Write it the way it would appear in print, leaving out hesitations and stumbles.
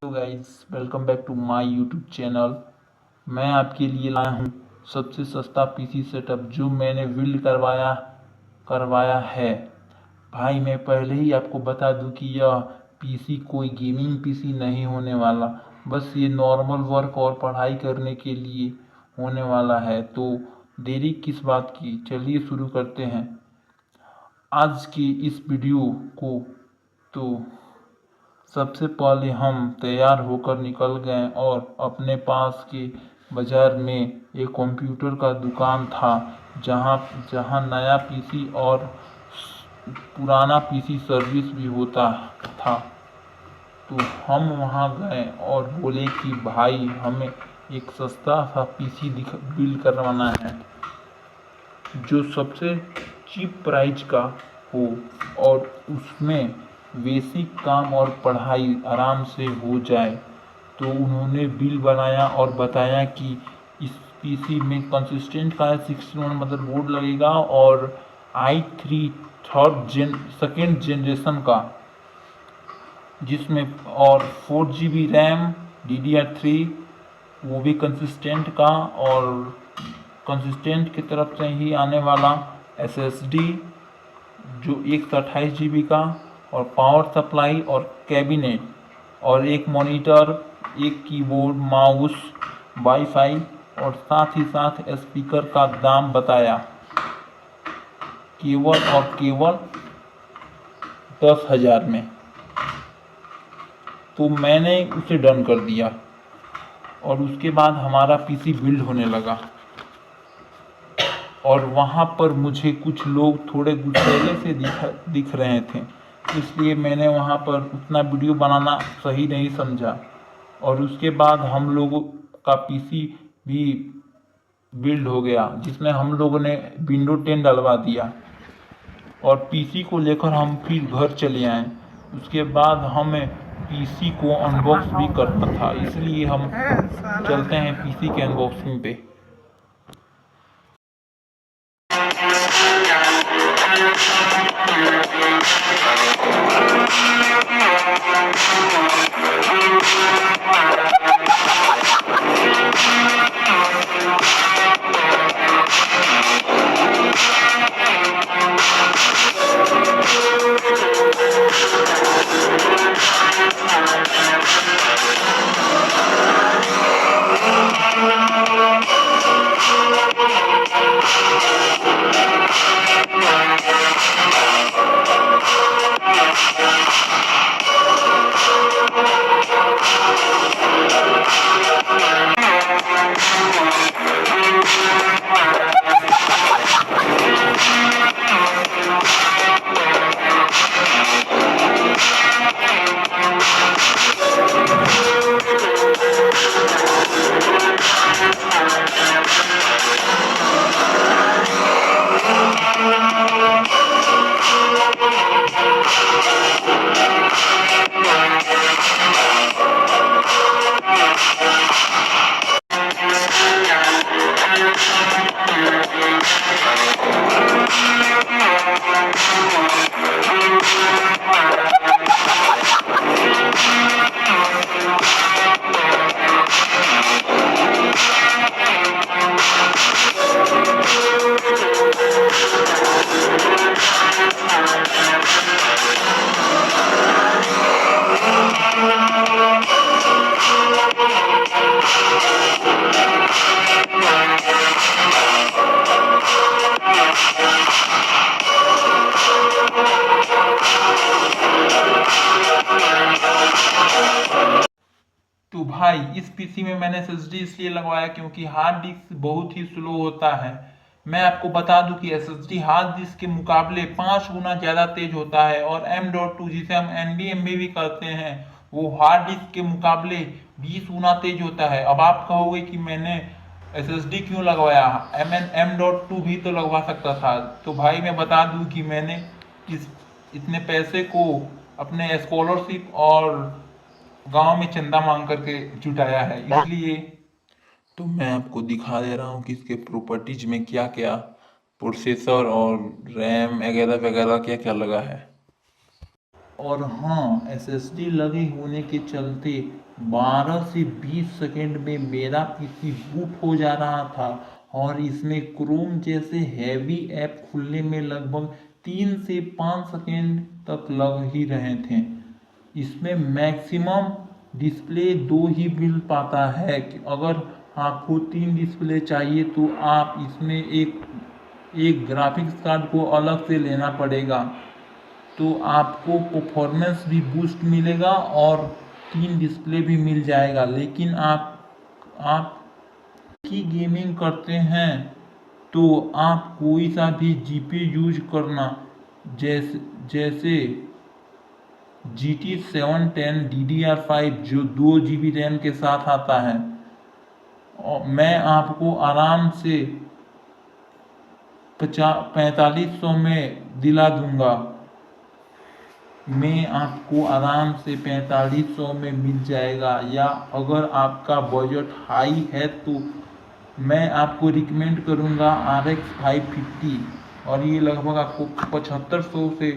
Guys, welcome back to my YouTube channel. मैं आपके लिए लाया हूँ सबसे सस्ता पीसी सेटअप जो मैंने बिल्ड करवाया है। भाई मैं पहले ही आपको बता दूं कि यह पीसी कोई गेमिंग पीसी नहीं होने वाला, बस ये नॉर्मल वर्क और पढ़ाई करने के लिए होने वाला है। तो देरी किस बात की, चलिए शुरू करते हैं आज की इस वीडियो को। तो सबसे पहले हम तैयार होकर निकल गए और अपने पास के बाजार में एक कंप्यूटर का दुकान था जहां जहां नया पीसी और पुराना पीसी सर्विस भी होता था। तो हम वहां गए और बोले कि भाई हमें एक सस्ता सा पीसी बिल्ड करवाना है जो सबसे चीप प्राइस का हो और उसमें बेसिक काम और पढ़ाई आराम से हो जाए। तो उन्होंने बिल बनाया और बताया कि इस पीसी में कंसिस्टेंट का 61 मदरबोर्ड लगेगा और i3 सेकेंड जनरेशन का, जिसमें और 4 GB रैम DDR3 वो भी कंसिस्टेंट का, और कंसिस्टेंट की तरफ से ही आने वाला SSD जो 128 GB का, और पावर सप्लाई और कैबिनेट और एक मॉनिटर, एक कीबोर्ड, माउस, वाईफाई और साथ ही साथ स्पीकर का दाम बताया केवल 10,000 में। तो मैंने उसे डन कर दिया और उसके बाद हमारा पीसी बिल्ड होने लगा। और वहाँ पर मुझे कुछ लोग थोड़े गुस्सैले से दिख रहे थे, इसलिए मैंने वहाँ पर उतना वीडियो बनाना सही नहीं समझा। और उसके बाद हम लोगों का पीसी भी बिल्ड हो गया जिसमें हम लोगों ने विंडो 10 डलवा दिया और पीसी को लेकर हम फिर घर चले आए। उसके बाद हमें पीसी को अनबॉक्स भी करना था, इसलिए हम चलते हैं पीसी के अनबॉक्सिंग पे। तो भाई इस पीसी में मैंने SSD इसलिए लगवाया क्योंकि हार्ड डिस्क बहुत ही स्लो होता है। मैं आपको बता दूं कि SSD हार्ड डिस्क के मुकाबले 5 गुना ज़्यादा तेज होता है, और M.2 जिसे हम NVMe भी कहते हैं वो हार्ड डिस्क के मुकाबले 20 गुना तेज होता है। अब आप कहोगे कि मैंने SSD क्यों लगवाया, M.2 भी तो लगवा सकता था। तो भाई मैं बता दूं कि मैंने इतने पैसे को अपने स्कॉलरशिप और गांव में चंदा मांग करके जुटाया है, इसलिए तो मैं आपको दिखा दे रहा हूँ कि इसके प्रॉपर्टीज में क्या क्या प्रोसेसर और रैम वगैरह वगैरह क्या क्या लगा है। और हाँ, एसएसडी लगे होने के चलते 12 से 20 सेकंड में मेरा पीसी बूट हो जा रहा था और इसमें क्रोम जैसे हैवी ऐप खुलने में लगभग 3 से 5 सेकंड तक लग ही रहे थे। इसमें मैक्सिमम डिस्प्ले 2 ही मिल पाता है कि अगर आपको 3 डिस्प्ले चाहिए तो आप इसमें एक ग्राफिक्स कार्ड को अलग से लेना पड़ेगा, तो आपको परफॉर्मेंस भी बूस्ट मिलेगा और 3 डिस्प्ले भी मिल जाएगा। लेकिन आप की गेमिंग करते हैं तो आप कोई सा भी जीपीयू यूज करना, जैसे GT710 DDR5 जो 2 GB रैम के साथ आता है, और मैं आपको आराम से 4500 में दिला दूंगा। मैं आपको आराम से 4500 में मिल जाएगा। या अगर आपका बजट हाई है तो मैं आपको रिकमेंड करूंगा RX 550, और ये लगभग आपको 7500 से